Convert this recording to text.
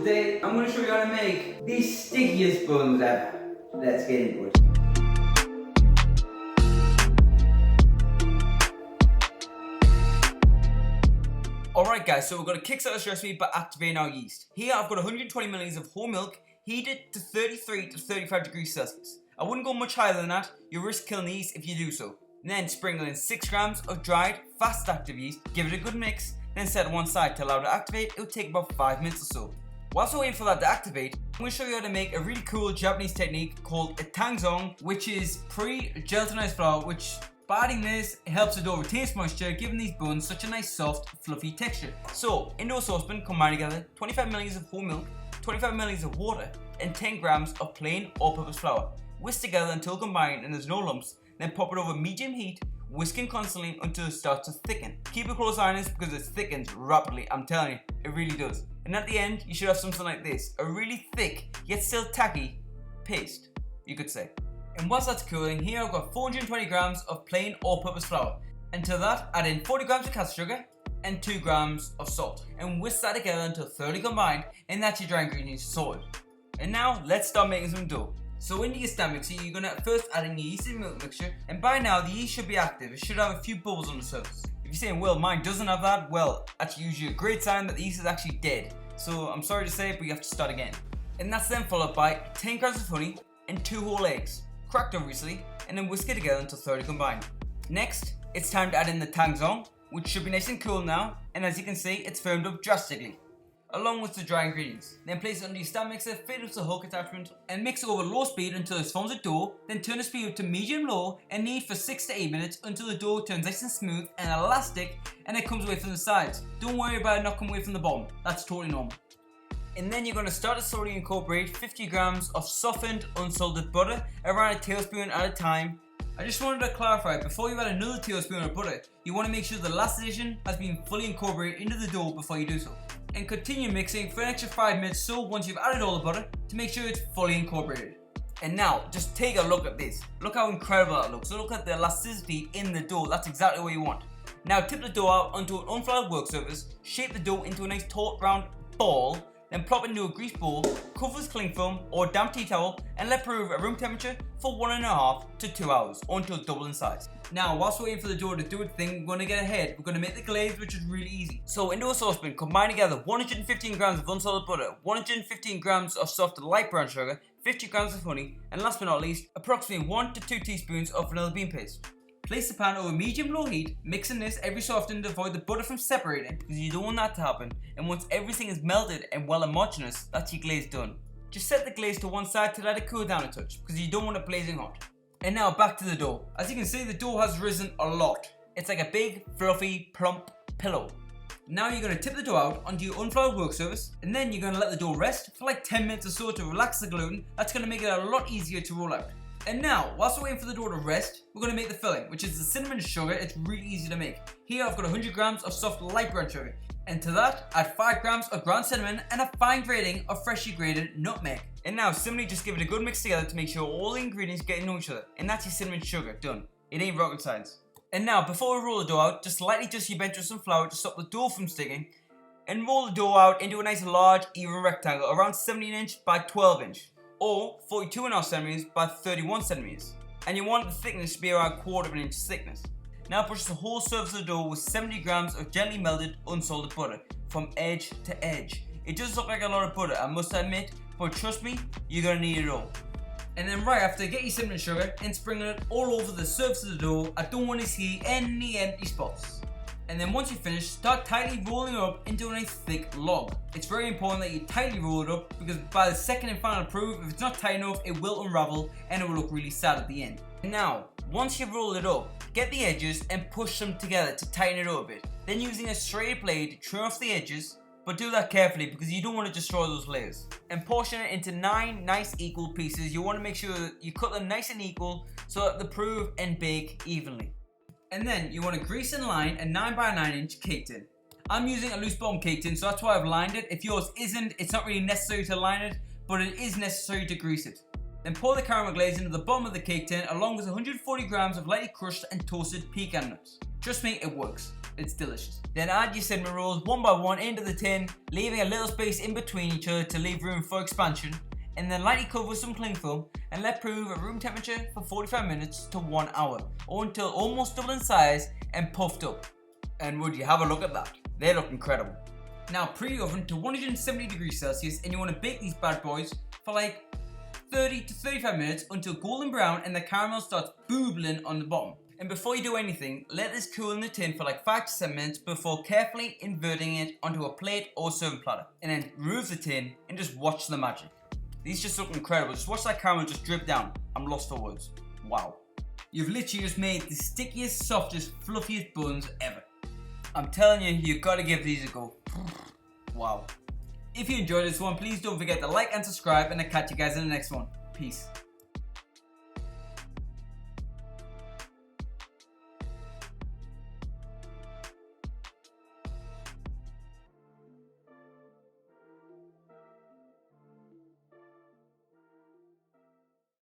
today I'm going to show you how to make the stickiest buns ever. Let's get into it. Alright guys, so we're going to kickstart this recipe by activating our yeast. Here I've got 120 milliliters of whole milk heated to 33 to 35 degrees Celsius. I wouldn't go much higher than that, you'll risk killing the yeast if you do so. Then sprinkle in 6 grams of dried, fast active yeast, give it a good mix, then set it one side to allow it to activate. It will take about 5 minutes or so. Whilst we're waiting for that to activate, I'm going to show you how to make a really cool Japanese technique called a Tangzhong, which is pre-gelatinized flour, which by adding this, it helps the dough retain its moisture, giving these buns such a nice soft, fluffy texture. So, into a saucepan, combine together 25 milliliters of whole milk, 25 milliliters of water, and 10 grams of plain all-purpose flour. Whisk together until combined and there's no lumps, then pop it over medium heat, whisking constantly until it starts to thicken. Keep a close eye on this because it thickens rapidly, I'm telling you, it really does. And at the end, you should have something like this, a really thick, yet still tacky paste, you could say. And whilst that's cooling, here I've got 420 grams of plain all-purpose flour. And to that, add in 40 grams of caster sugar and 2 grams of salt. And whisk that together until thoroughly combined, and that's your dry ingredients sorted. And now, let's start making some dough. So into your stand mixer, you're going to first add in your yeast and milk mixture, and by now the yeast should be active. It should have a few bubbles on the surface. If you're saying, well, mine doesn't have that, well, that's usually a great sign that the yeast is actually dead. So I'm sorry to say it, but you have to start again. And that's then followed by 10 grams of honey and 2 whole eggs, cracked obviously, and then whisk it together until thoroughly combined. Next, it's time to add in the Tangzhong, which should be nice and cool now, and as you can see, it's firmed up drastically, along with the dry ingredients. Then place it under your stand mixer, fit it with the hook attachment, and mix it over low speed until it forms a dough. Then turn the speed up to medium-low and knead for 6 to 8 minutes until the dough turns nice and smooth and elastic and it comes away from the sides. Don't worry about it not coming away from the bottom, that's totally normal. And then you're going to start to slowly incorporate 50 grams of softened unsalted butter, around a tablespoon at a time. I just wanted to clarify, before you add another tablespoon of butter, you want to make sure the last addition has been fully incorporated into the dough before you do so. And continue mixing for an extra 5 minutes so once you've added all the butter to make sure it's fully incorporated. And now, just take a look at this. Look how incredible that looks. So look at the elasticity in the dough, that's exactly what you want. Now tip the dough out onto an unfloured work surface, shape the dough into a nice taut round ball, then plop it into a greased bowl, cover with cling film or damp tea towel and let prove at room temperature for 1.5 to 2 hours or until double in size. Now whilst we're waiting for the dough to do its thing, we're going to get ahead. We're going to make the glaze, which is really easy. So into a saucepan, combine together 115 grams of unsalted butter, 115 grams of soft light brown sugar, 50 grams of honey, and last but not least, approximately 1 to 2 teaspoons of vanilla bean paste. Place the pan over medium-low heat, mixing this every so often to avoid the butter from separating because you don't want that to happen. And once everything is melted and well homogeneous, that's your glaze done. Just set the glaze to one side to let it cool down a touch because you don't want it blazing hot. And now back to the dough. As you can see, the dough has risen a lot. It's like a big, fluffy, plump pillow. Now you're going to tip the dough out onto your unfloured work surface, and then you're going to let the dough rest for like 10 minutes or so to relax the gluten. That's going to make it a lot easier to roll out. And now, whilst we're waiting for the dough to rest, we're going to make the filling, which is the cinnamon sugar. It's really easy to make. Here I've got 100 grams of soft light brown sugar. And to that, add 5 grams of ground cinnamon and a fine grating of freshly grated nutmeg. And now simply just give it a good mix together to make sure all the ingredients get to know each other. And that's your cinnamon sugar, done. It ain't rocket science. And now, before we roll the dough out, just lightly dust your bench with some flour to stop the dough from sticking. And roll the dough out into a nice large, even rectangle, around 17 inch by 12 inch. Or 42.5 centimeters by 31 centimeters. And you want the thickness to be around 1/4 inch thickness. Now brush the whole surface of the dough with 70 grams of gently melted unsalted butter from edge to edge. It does look like a lot of butter, I must admit, but trust me, you're gonna need it all. And then right after, get your cinnamon sugar and sprinkle it all over the surface of the dough. I don't want to see any empty spots. And then once you finish, start tightly rolling it up into a nice thick log. It's very important that you tightly roll it up because by the second and final proof, if it's not tight enough, it will unravel and it will look really sad at the end. And now, once you've rolled it up, get the edges and push them together to tighten it up a bit. Then using a straight blade, trim off the edges, but do that carefully because you don't want to destroy those layers. And portion it into 9 nice equal pieces. You want to make sure that you cut them nice and equal so that they prove and bake evenly. And then you want to grease and line a 9 by 9 inch cake tin. I'm using a loose bottom cake tin, so that's why I've lined it. If yours isn't, it's not really necessary to line it, but it is necessary to grease it. Then pour the caramel glaze into the bottom of the cake tin along with 140 grams of lightly crushed and toasted pecan nuts. Trust me, it works. It's delicious. Then add your cinnamon rolls one by one into the tin, leaving a little space in between each other to leave room for expansion. And then lightly cover with some cling film and let prove at room temperature for 45 minutes to 1 hour, or until almost double in size and puffed up. And would you have a look at that? They look incredible. Now pre-oven to 170 degrees Celsius, and you want to bake these bad boys for like 30 to 35 minutes until golden brown and the caramel starts bubbling on the bottom. And before you do anything, let this cool in the tin for like 5 to 7 minutes before carefully inverting it onto a plate or serving platter. And then remove the tin and just watch the magic. These just look incredible. Just watch that caramel just drip down. I'm lost for words. Wow. You've literally just made the stickiest, softest, fluffiest buns ever. I'm telling you, you've got to give these a go. Wow. If you enjoyed this one, please don't forget to like and subscribe, and I'll catch you guys in the next one. Peace.